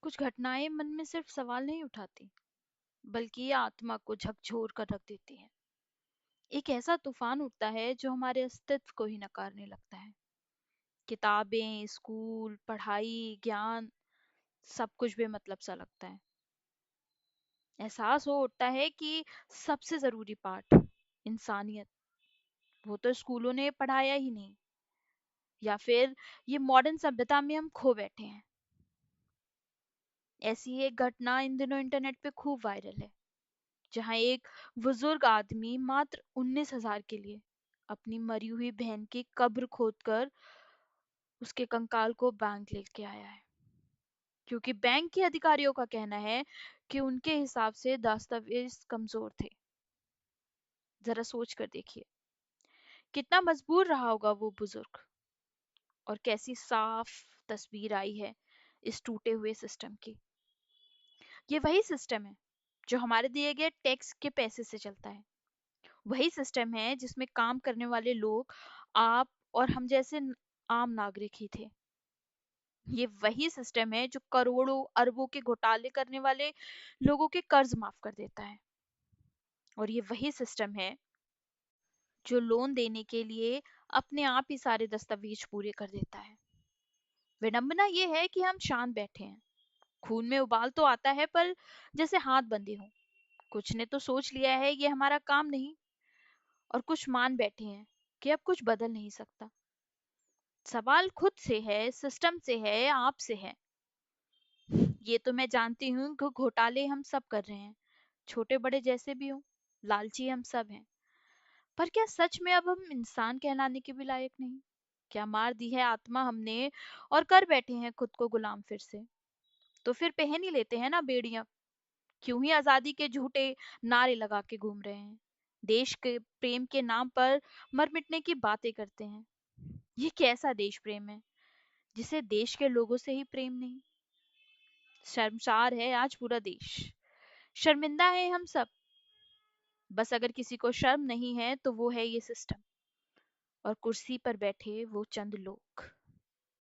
कुछ घटनाएं मन में सिर्फ सवाल नहीं उठाती, बल्कि ये आत्मा को झकझोर कर रख देती है। एक ऐसा तूफान उठता है जो हमारे अस्तित्व को ही नकारने लगता है। किताबें, स्कूल, पढ़ाई, ज्ञान, सब कुछ बेमतलब सा लगता है। एहसास हो उठता है कि सबसे जरूरी पाठ, इंसानियत, वो तो स्कूलों ने पढ़ाया ही नहीं, या फिर ये मॉडर्न सभ्यता में हम खो बैठे हैं। ऐसी ही एक घटना इन दिनों इंटरनेट पे खूब वायरल है, जहां एक बुजुर्ग आदमी मात्र 19,000 के लिए अपनी मरी हुई बहन की कब्र खोदकर उसके कंकाल को बैंक लेके आया है, क्योंकि बैंक के अधिकारियों का कहना है कि उनके हिसाब से दस्तावेज कमजोर थे। जरा सोच कर देखिए, कितना मजबूर रहा होगा वो बुजुर्ग, और कैसी साफ तस्वीर आई है इस टूटे हुए सिस्टम की। ये वही सिस्टम है जो हमारे दिए गए टैक्स के पैसे से चलता है। वही सिस्टम है जिसमें काम करने वाले लोग आप और हम जैसे आम नागरिक ही थे। ये वही सिस्टम है जो करोड़ों अरबों के घोटाले करने वाले लोगों के कर्ज माफ कर देता है। और ये वही सिस्टम है जो लोन देने के लिए अपने आप ही सारे दस्तावेज पूरे कर देता है। विडंबना ये है कि हम शांत बैठे हैं, खून में उबाल तो आता है पर जैसे हाथ बंधे हों। कुछ ने तो सोच लिया है ये हमारा काम नहीं, और कुछ मान बैठे हैं कि अब कुछ बदल नहीं सकता। सवाल खुद से है, सिस्टम से है, आप से है। ये तो मैं जानती हूँ कि घोटाले हम सब कर रहे हैं, छोटे बड़े जैसे भी हों, लालची हम सब हैं। पर क्या सच में अब हम इंसान कहलाने के भी लायक नहीं? क्या मार दी है आत्मा हमने और कर बैठे हैं खुद को गुलाम फिर से? तो फिर पहन ही लेते हैं ना बेड़ियां। क्यों ही आजादी के झूठे नारे लगा के घूम रहे हैं? देश के प्रेम के नाम पर मर मिटने की बातें करते हैं। ये कैसा देश प्रेम है जिसे देश के लोगों से ही प्रेम नहीं? शर्मसार है आज पूरा देश, शर्मिंदा है हम सब। बस अगर किसी को शर्म नहीं है तो वो है ये सिस्टम और कुर्सी पर बैठे वो चंद लोग।